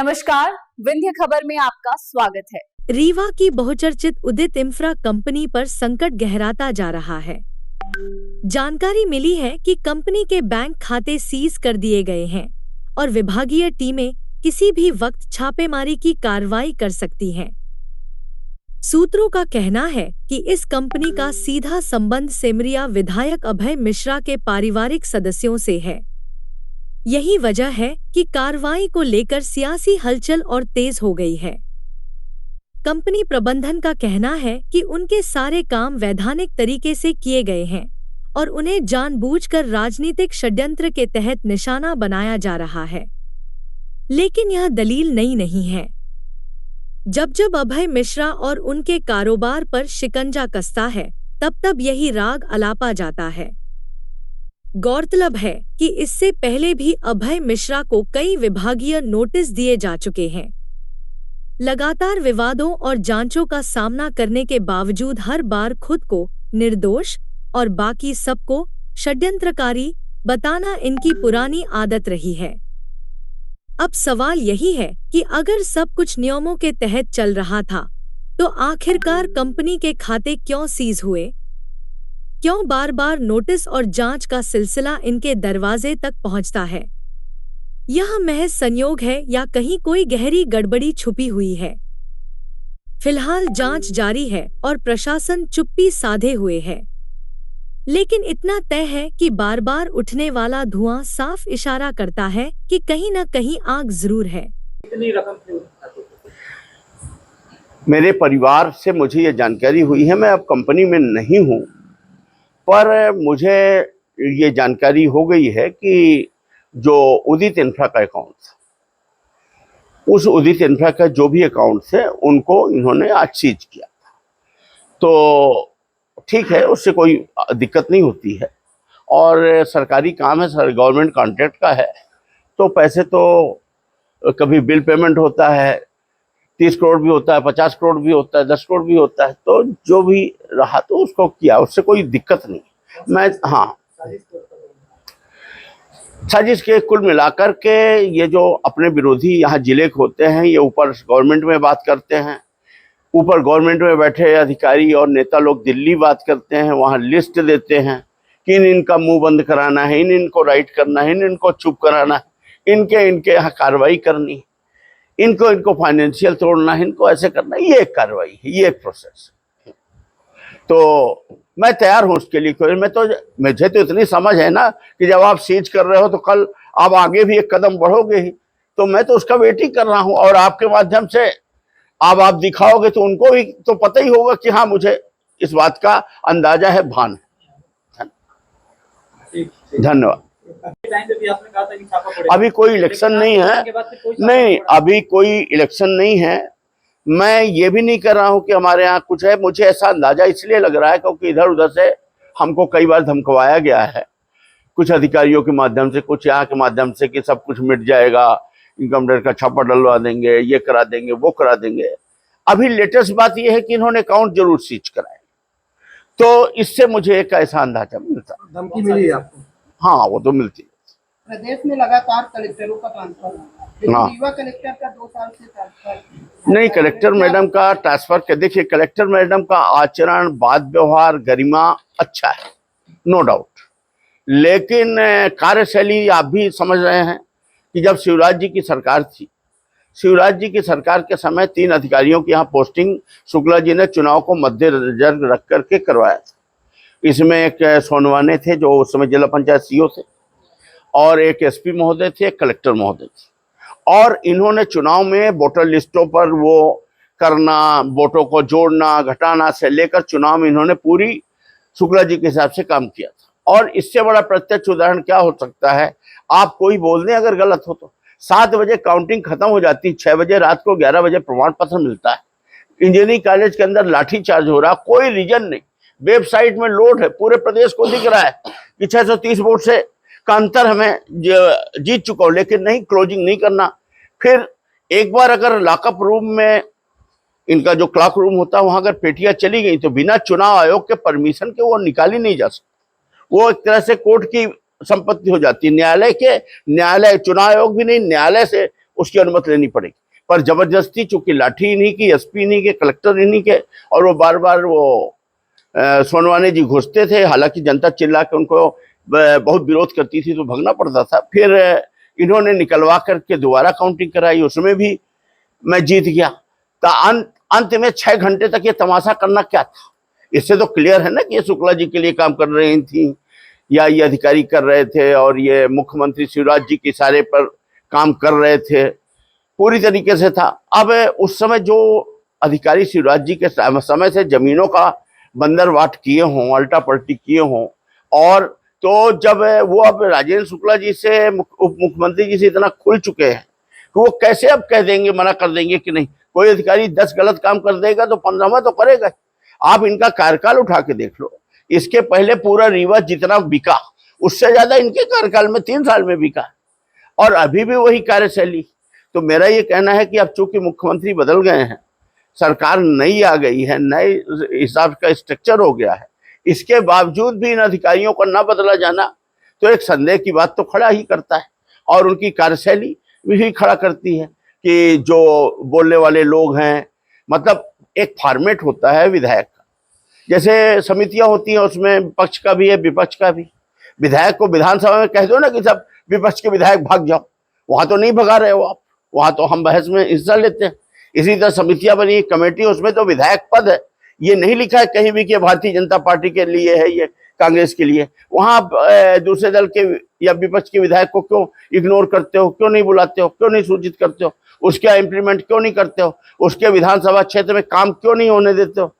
नमस्कार, विंध्य खबर में आपका स्वागत है। रीवा की बहुचर्चित उदित इंफ्रा कंपनी पर संकट गहराता जा रहा है। जानकारी मिली है कि कंपनी के बैंक खाते सीज कर दिए गए हैं और विभागीय टीमें किसी भी वक्त छापेमारी की कार्रवाई कर सकती हैं। सूत्रों का कहना है कि इस कंपनी का सीधा संबंध सिमरिया विधायक अभय मिश्रा के पारिवारिक सदस्यों से है। यही वजह है कि कार्रवाई को लेकर सियासी हलचल और तेज हो गई है। कंपनी प्रबंधन का कहना है कि उनके सारे काम वैधानिक तरीके से किए गए हैं और उन्हें जानबूझकर राजनीतिक षड्यंत्र के तहत निशाना बनाया जा रहा है। लेकिन यह दलील नई नहीं है। जब जब अभय मिश्रा और उनके कारोबार पर शिकंजा कसता है, तब यही राग अलापा जाता है। गौरतलब है कि इससे पहले भी अभय मिश्रा को कई विभागीय नोटिस दिए जा चुके हैं। लगातार विवादों और जांचों का सामना करने के बावजूद हर बार खुद को निर्दोष और बाकी सबको षड्यंत्रकारी बताना इनकी पुरानी आदत रही है। अब सवाल यही है कि अगर सब कुछ नियमों के तहत चल रहा था, तो आखिरकार कंपनी के खाते क्यों सीज हुए? क्यों बार बार नोटिस और जांच का सिलसिला इनके दरवाजे तक पहुंचता है? यह महज संयोग है या कहीं कोई गहरी गड़बड़ी छुपी हुई है? फिलहाल जांच जारी है और प्रशासन चुप्पी साधे हुए है। लेकिन इतना तय है कि बार बार उठने वाला धुआं साफ इशारा करता है कि कहीं न कहीं आग जरूर है। कितनी रकम थी? मेरे परिवार से मुझे ये जानकारी हुई है। मैं अब कंपनी में नहीं हूँ, पर मुझे ये जानकारी हो गई है कि जो उदित इंफ्रा का अकाउंट था, उस उदित इंफ्रा का जो भी अकाउंट थे उनको इन्होंने आज सीज किया। तो ठीक है, उससे कोई दिक्कत नहीं होती है और सरकारी काम है, गवर्नमेंट कॉन्ट्रैक्ट का है, तो पैसे तो कभी बिल पेमेंट होता है, 30 करोड़ भी होता है, 50 करोड़ भी होता है, 10 करोड़ भी होता है, तो जो भी रहा तो उसको किया, उससे कोई दिक्कत नहीं। साजिश के कुल मिलाकर के ये जो अपने विरोधी यहाँ जिले के होते हैं, ये ऊपर गवर्नमेंट में बात करते हैं, ऊपर गवर्नमेंट में बैठे अधिकारी और नेता लोग दिल्ली बात करते हैं, वहाँ लिस्ट देते हैं कि इनका मुंह बंद कराना है, इनको राइट करना है, इनको चुप कराना है, इनके यहाँ कार्रवाई करनी, इनको फाइनेंशियल तोड़ना है, इनको ऐसे करना है। ये एक कार्रवाई है, ये एक प्रोसेस है। तो मैं तैयार हूँ उसके लिए। मुझे तो इतनी समझ है ना कि जब आप सीज कर रहे हो तो कल आप आगे भी एक कदम बढ़ोगे ही, तो मैं तो उसका वेट ही कर रहा हूँ। और आपके माध्यम से आप दिखाओगे तो उनको भी तो पता ही होगा कि हाँ, मुझे इस बात का अंदाजा है, भान है। धन्यवाद। अभी कोई इलेक्शन नहीं है, नहीं, अभी कोई इलेक्शन नहीं है। मैं ये भी नहीं कर रहा हूँ कि हमारे यहाँ कुछ है। मुझे ऐसा अंदाजा इसलिए लग रहा है क्योंकि इधर उधर से हमको कई बार धमकवाया गया है, कुछ अधिकारियों के माध्यम से, कुछ यहाँ के माध्यम से, कि सब कुछ मिट जाएगा, इनकम टैक्स का छापा डलवा देंगे, ये करा देंगे, वो करा देंगे। अभी लेटेस्ट बात यह है कि इन्होंने अकाउंट जरूर सीज कराए, तो इससे मुझे एक ऐसा अंदाजा मिलता। धमकी मिली आपको? हाँ, वो तो मिलती है। प्रदेश में लगातार कलेक्टरों का ट्रांसफर, रीवा कलेक्टर का 2 साल से ट्रांसफर नहीं, कलेक्टर मैडम का ट्रांसफर देखिए, कलेक्टर मैडम का आचरण, बात व्यवहार, गरिमा अच्छा है, नो डाउट। लेकिन कार्यशैली आप भी समझ रहे हैं कि जब शिवराज जी की सरकार थी, शिवराज जी की सरकार के समय 3 अधिकारियों की यहाँ पोस्टिंग शुक्ला जी ने चुनाव को मद्देनजर रख करके करवाया था। इसमें एक सोनवाने थे जो उस समय जिला पंचायत सीओ थे, और एक एसपी महोदय थे, एक कलेक्टर महोदय थे। और इन्होंने चुनाव में वोटर लिस्टों पर वो करना, वोटों को जोड़ना घटाना से लेकर चुनाव में इन्होंने पूरी शुक्ला जी के हिसाब से काम किया था। और इससे बड़ा प्रत्यक्ष उदाहरण क्या हो सकता है? आप कोई बोल दें अगर गलत हो तो 7 बजे काउंटिंग खत्म हो जाती, 6 बजे रात को 11 बजे प्रमाण पत्र मिलता है। इंजीनियरिंग कॉलेज के अंदर लाठीचार्ज हो रहा, कोई रीजन नहीं, वेबसाइट में लोड है, पूरे प्रदेश को दिख रहा है कि 630 वोट से का अंतर हमें जीत चुका हो, लेकिन नहीं, क्लोजिंग नहीं करना। फिर एक बार अगर लॉकअप रूम में, इनका जो क्लॉक रूम होता है, वहां अगर पेटियां चली गई तो बिना चुनाव आयोग के परमिशन के वो निकाली नहीं जा सकती। वो एक तरह से कोर्ट की संपत्ति हो जाती है, न्यायालय, चुनाव आयोग भी नहीं, न्यायालय से उसकी अनुमति लेनी पड़ेगी। पर जबरदस्ती, चूंकि लाठी इन्हीं की, एसपी इन्हीं के, कलेक्टर इन्हीं के, और वो बार बार वो सोनवाने जी घुसते थे। हालांकि जनता चिल्ला के उनको बहुत विरोध करती थी तो भगना पड़ता था। फिर इन्होंने निकलवा करके दोबारा काउंटिंग कराई, उसमें भी मैं जीत गया। तो अंत में 6 घंटे तक ये तमाशा करना क्या था? इससे तो क्लियर है ना कि ये शुक्ला जी के लिए काम कर रही थी या ये अधिकारी कर रहे थे और ये मुख्यमंत्री शिवराज जी के इशारे पर काम कर रहे थे, पूरी तरीके से था। अब उस समय जो अधिकारी शिवराज जी के समय से जमीनों का बंदरवाट किए हों, अल्टा पलटी किए हों, और तो जब वो अब राजेंद्र शुक्ला जी से, उप मुख्यमंत्री जी से इतना खुल चुके हैं कि वो कैसे अब कह देंगे, मना कर देंगे कि नहीं। कोई अधिकारी 10 गलत काम कर देगा तो 15वां तो करेगा। आप इनका कार्यकाल उठा के देख लो, इसके पहले पूरा रीवा जितना बिका उससे ज्यादा इनके कार्यकाल में 3 साल में बिका, और अभी भी वही कार्यशैली। तो मेरा ये कहना है कि अब चूंकि मुख्यमंत्री बदल गए हैं, सरकार नई आ गई है, नए हिसाब का स्ट्रक्चर हो गया है, इसके बावजूद भी इन अधिकारियों को न बदला जाना तो एक संदेह की बात तो खड़ा ही करता है। और उनकी कार्यशैली भी खड़ा करती है कि जो बोलने वाले लोग हैं, मतलब एक फॉर्मेट होता है विधायक का, जैसे समितियां होती हैं उसमें विपक्ष का भी है विपक्ष का भी। विधायक को विधानसभा में कह दो ना कि सब विपक्ष के विधायक भाग जाओ, वहां तो नहीं भगा रहे हो आप, वहां तो हम बहस में हिस्सा लेते हैं। इसी तरह समितियां बनी, कमेटी, उसमें तो विधायक पद है, ये नहीं लिखा है कहीं भी कि भारतीय जनता पार्टी के लिए है, ये कांग्रेस के लिए। वहां दूसरे दल के या विपक्ष के विधायक को क्यों इग्नोर करते हो, क्यों नहीं बुलाते हो, क्यों नहीं सूचित करते हो, उसका इम्प्लीमेंट क्यों नहीं करते हो, उसके विधानसभा क्षेत्र में काम क्यों नहीं होने देते हो,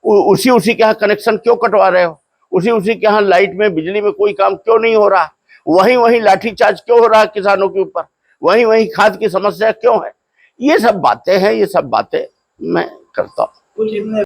उसी के यहाँ कनेक्शन क्यों कटवा रहे हो, उसी के यहाँ लाइट में, बिजली में कोई काम क्यों नहीं हो रहा, वहीं लाठीचार्ज क्यों हो रहा है किसानों के ऊपर, वहीं खाद की समस्या क्यों है। ये सब बातें हैं, ये सब बातें मैं करता हूँ।